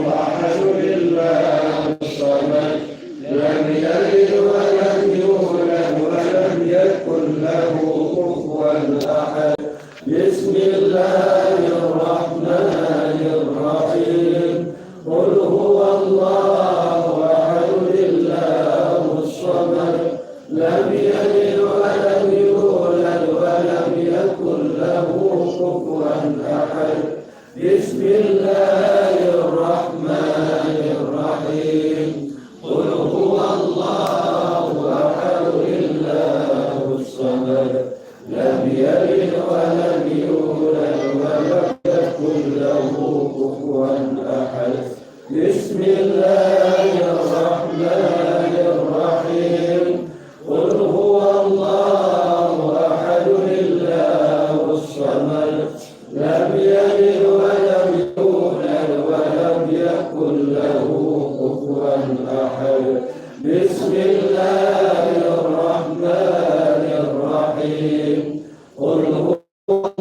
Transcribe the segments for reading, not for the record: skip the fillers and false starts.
أحد الله الصمد لم يلد ولم يولد ولم يكن له كفوا أحد بسم الله الرحمن الرحيم قل هو الله أحد الله الصمد لم يلد ولم يولد ولم يكن له كفوا أحد بسم الله الرحمن الرحيم قل هو الله أحد الله الصمد لم يلد ولم يولد ولم يكن له كفوا أحد بسم الله الرحمن الرحيم قل هو الله أحد الله الصمد لم يلد ولم يولد ولم يكن له كفوا أحد بسم الله الرحمن الرحيم قل هو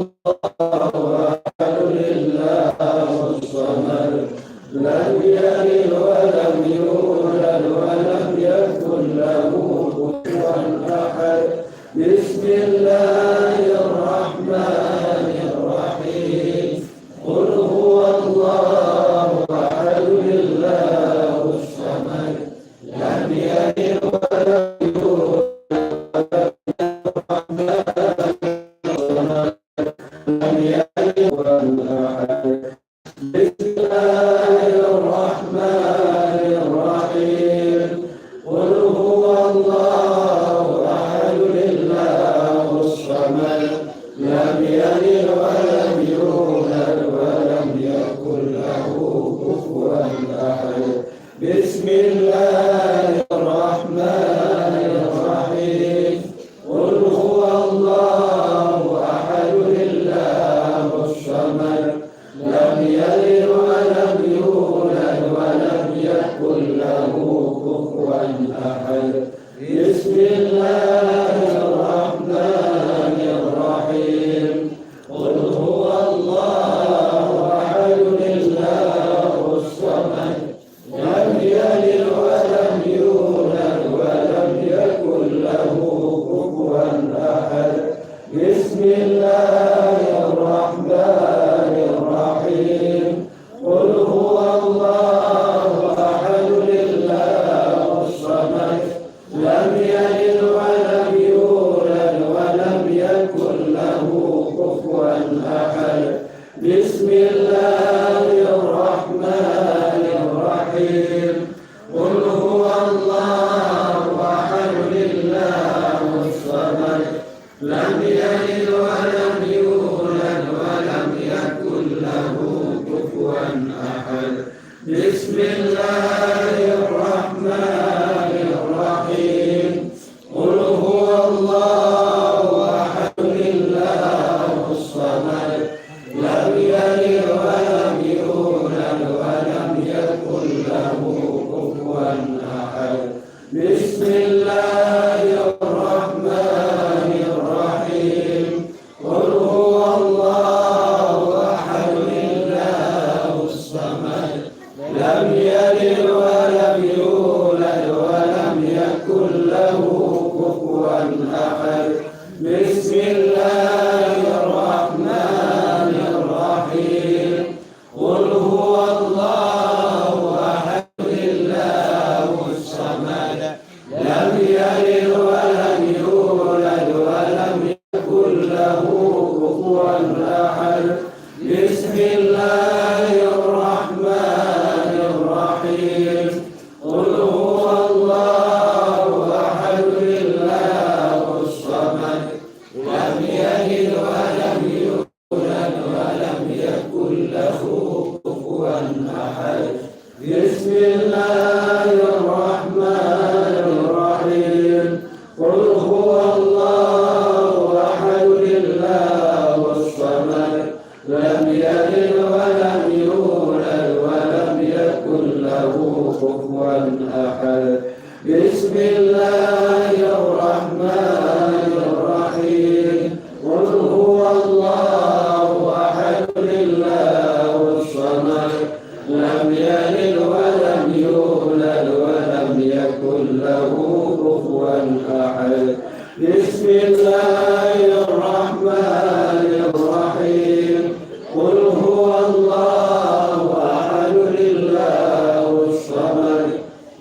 الله أحد الله الصمد لم يلد ولم يولد ولم يكن له كفوا أحد بسم الله الرحمن الرحيم قل هو الله أحد الله الصمد لم يلد ولم يولد لم يلد ولم أحد بسم الله الرحمن الرحيم قل هو الله أحد الله الصمد لم يلد ولم يولد ولم يكن له كفوا أحد بسم الله الرحمن الرحيم قل هو الله أحد الله الصمد لم يلد ولم يولد ولم يكن له كفوا أحد بسم الله الرحمن الرحيم قل هو الله أحد الله الصمد لم يلد ولم يولد ولم يكن له كفوا أحد بسم الله الرحمن الرحيم قل هو الله أحد الله الصمد لم يلد ولم يولد ولم يكن له كفوا أحد بسم الله الرحمن الرحيم قل هو الله أحد الله الصمد لم يلد ولم يولد ولم يكن له كفوا أحد بسم الله الرحمن الرحيم قل هو الله أحد الله الصمد لم يلد ولم يولد ولم يكن له كفوا أحد بسم الله الرحمن الرحيم قل هو الله أحد الله الصمد لم يلد ولم يولد ولم يكن له كفوا أحد بسم الله الرحمن الرحيم قل هو الله أحد الله الصمد لم يلد ولم يولد ولم يكن له كفوا أحد بسم الله الرحمن الرحيم قل هو الله أحد الله الصمد لم يلد ولم يولد ولم يكن له كفوا أحد بسم الله الرحمن الرحيم قل هو الله أحد الله الصمد لم يلد ولم يولد ولم يكن له كفوا أحد بسم الله الرحمن الرحيم قل هو الله أحد الله الصمد لم يلد ولم يولد ولم يكن له كفوا أحد بسم الله الرحمن الرحيم قل هو الله أحد الله الصمد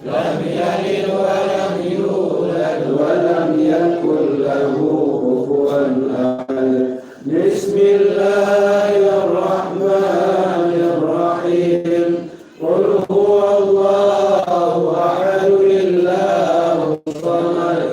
لم يلد ولم يولد ولم يكن له كفوا أحد بسم الله الرحمن الرحيم قل هو الله أحد الله الصمد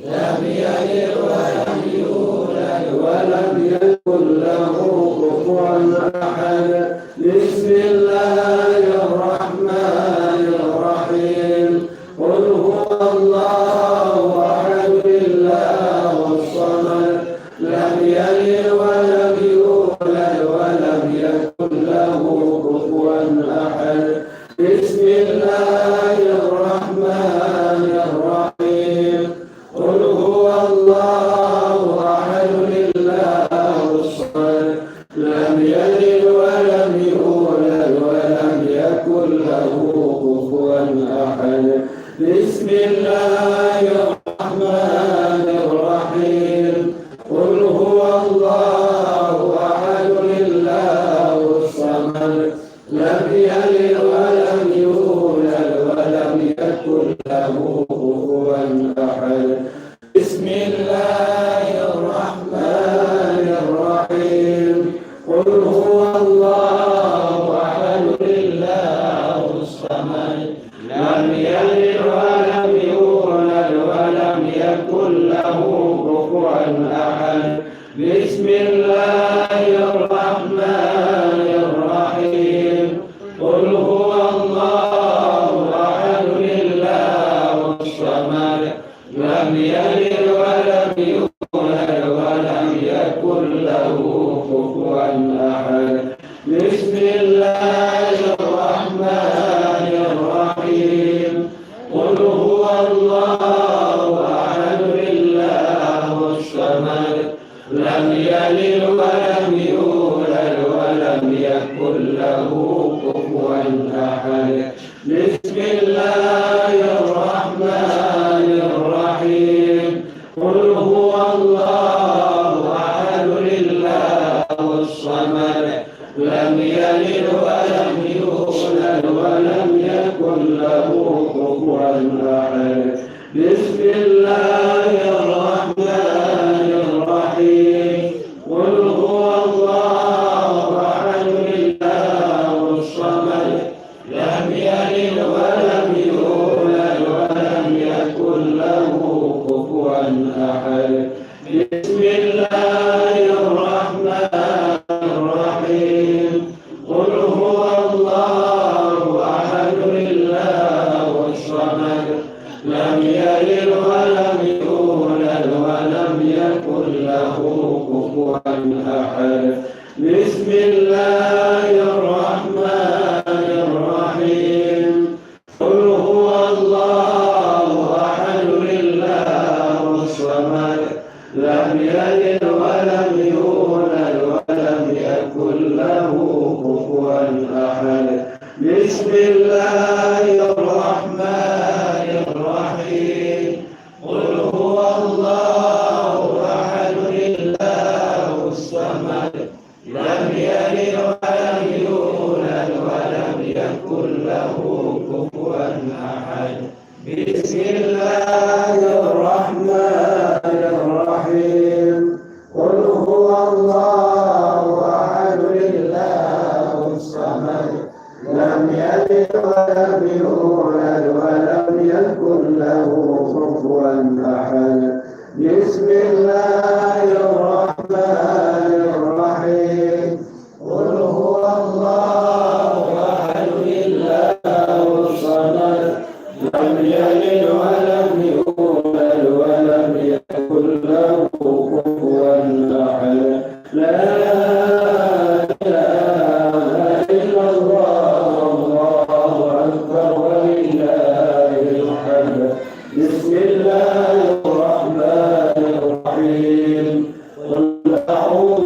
لم يلد ولم يولد ولم يكن له كفوا أحد بسم الله الرحمن الرحيم قل هو الله أحد الله الصمد لم يلد ولم يولد ولم يكن له كفوا أحد بسم الله الرحمن الرحيم قل هو الله أحد الله الصمد لم يلد ولم يولد ولم يكن له كفوا أحد بسم الله الرحمن الرحيم قل هو الله أحد الله الصمد لم يلد ولم يولد ولم يكن له كفوا أحد بسم الله الرحمن الرحيم قل هو الله أحد الله الصمد لم يلد ولم يولد ولم يكن له كفوا أحد بسم الله الرحمن الرحيم قل هو الله أحد الله الصمد لم يلد ولم يولد ولم يكن له كفوا أحد بسم الله الرحمن الرحيم قل هو الله أحد الله الصمد لم يلد ولم يولد ولم يكن له كفوا أحد بسم الله الرحمن الرحيم قل هو الله أحد الله الصمد لم يلد ولم يولد ولم يكن له كفوا أحد بسم الله الرحمن الرحيم قل هو الله أحد الله الصمد لم يلد ولم يولد ولم يكن له كفوا أحد بسم الله الرحمن الرحيم قل هو الله أحد الله الصمد لم يلد ولم يولد ولم يكن له كفوا أحد بسم الله الرحمن الرحيم قل هو الله أحد الله الصمد لم يلد ولم يولد ولم يكن له كفوا أحد بسم الله الرحمن الرحيم قل هو الله أحد الله الصمد لم يلد ولم يولد ولم يكن له كفوا أحد بسم الله الرحمن الرحيم قل هو الله أحد الله الصمد لم يلد ولم يولد ولم يكن له كفوا أحد بسم الله الرحمن الرحيم قل هو الله أحد الله الصمد لم يلد ولم يولد ولم يكن له كفوا أحد لا إله إلا الله الله أكبر ولله الحمد بسم الله الرحمن الرحيم قل أعوذ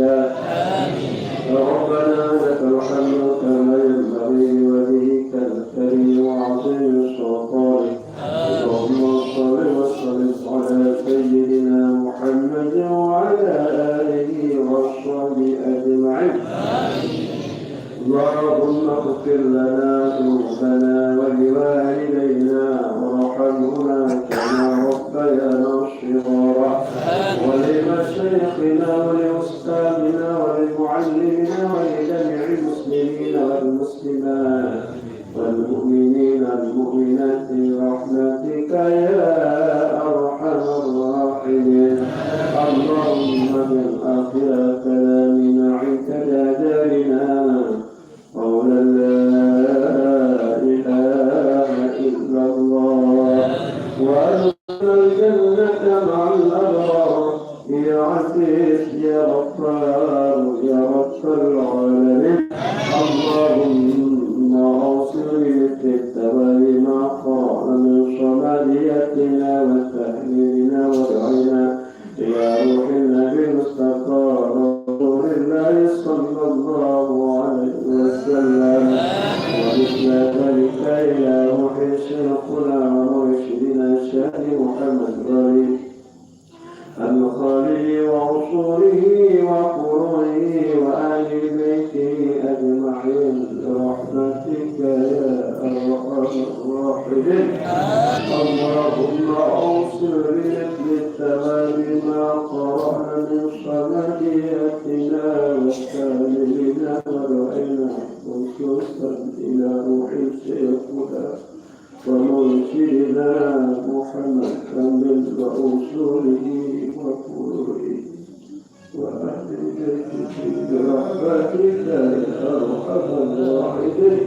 مرشدا. ربنا لك الحمد كما ينبغي لوجهك الكريم وعظيم سلطانك. اللهم صل وسلم على سيدنا محمد وعلى آله وصحبه أجمعين. اللهم اغفر لنا ذنوبنا ولوالدينا وارحمهما كما ربيانا صغارا، ولمشايخنا ولأستاذنا ولمعلمنا ولجميع المسلمين والمسلمات والمؤمنين والمؤمنات برحمتك يا أرحم الراحمين. اللهم من آخر كلامنا عند جدارنا قولا لا إله إلا الله، وأدخلنا الجنة مع الأبرار يا عزيز يا غفار يا رب العالمين. اللهم أوصلني بالتواب ما قال من صمديتنا وتهليلنا ودعينا يا روح النبي المصطفى رسول الله صلى الله عليه وسلم، ومثل ذلك إلى روح شيخنا ومرشدنا الشيخ محمد غريب الخالي وعصوره وقروره وآل بيته أجمعين برحمتك يا أرحم الراحمين. اللهم أوصل بمثل الثواب ما قرأنا من صمديتنا وكاملنا ودعينا خصوصا إلى روح شيخنا ومرشدنا محمد كامل وأصوله وقروره وأهل بيته برحمتك يا أرحم الراحمين.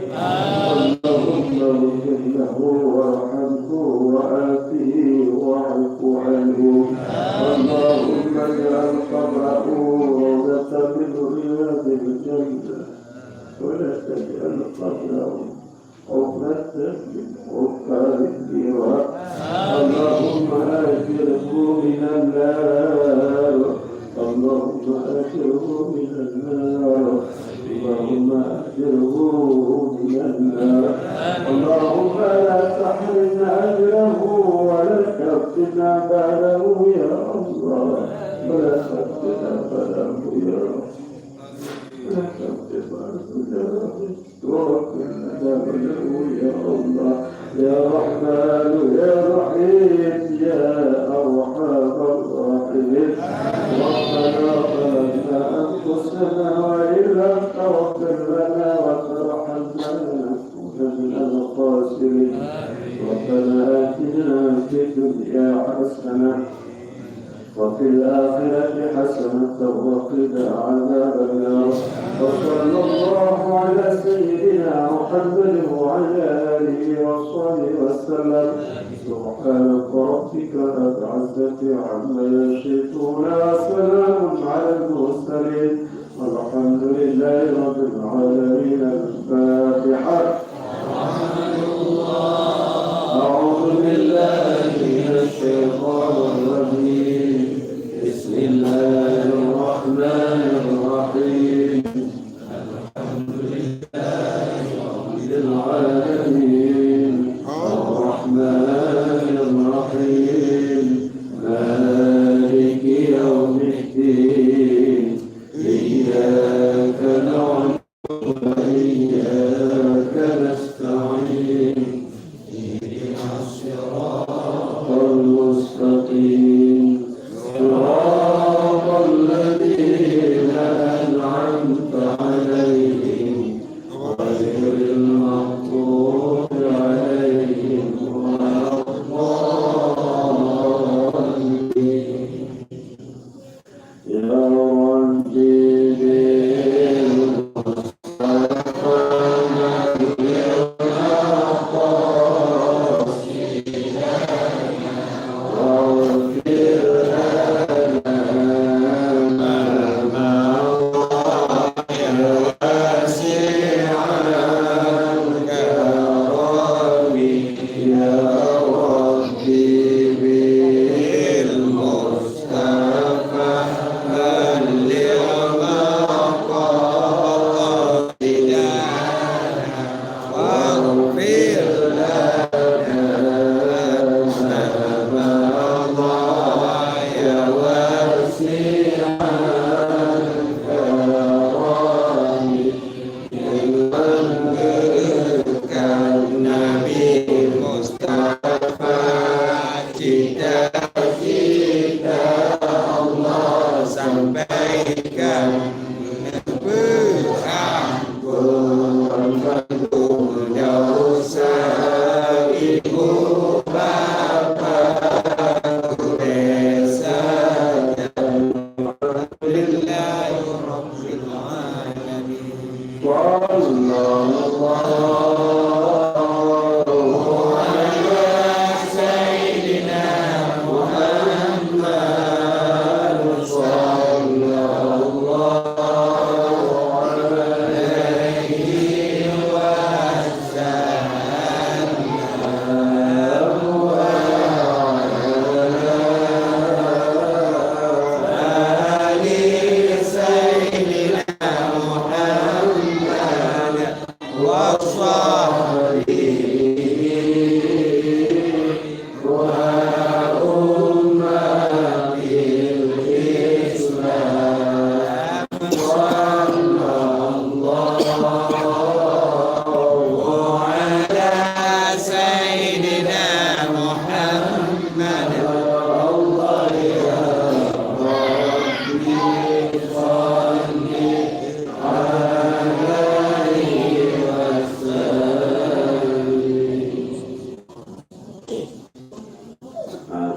اللهم اغفر له وارحمه وآته واعف عنه. اللهم اجعل قبره روضة من رياض الجنة ولا تجعل قبره عقبة من عقاب النيران. اللهم أجره من النار. اللهم أجره من النار. اللهم أجره من النار. اللهم لا تحرمنا أجره ولا تفتنا بعده يا الله، ولا تفتنا بعده يا رب، ولا تفتنا بعده وكلنا بعده يا الله يا رحمن يا رحيم يا أرحم الراحمين. ربنا ظلمنا أنفسنا وإن لم تغفر لنا وترحمنا لنكون من الخاسرين. ربنا آتنا في الدنيا حسنة وفي الآخرة حسنة وقنا عذاب النار. وصلى الله على سيدنا محمد وعلى آله وصحبه وسلم. سبحانك ربك رب العزة عما يصفون وسلام على المرسلين والحمد لله رب العالمين. الفاتحة. أعوذ بالله من الشيطان الرجيم. بسم الله الرحمن الرحيم. الحمد لله رب العالمين الرحمن الرحيم مالك يوم الدين. إياك نعبد وإياك نستعين. اهدنا الصراط المستقيم صراط الذين أنعمت عليهم غير المغضوب عليهم ولا الضالين. يا ربي بالمصطفى sampaikan pengampunan dosa ibu bapak desa Alhamdulillahirabbil alamin.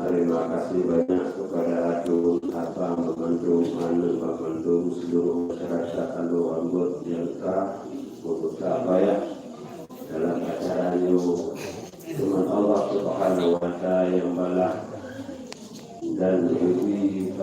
Terima kasih banyak kepada Adun, Abang, Memandung, Anu, Memandung, seluruh masyarakat Alu Ambut yang telah berusaha payah dalam acara ini. Cuma Allah Subhanahu wa Ta'ala yang balas dan lebih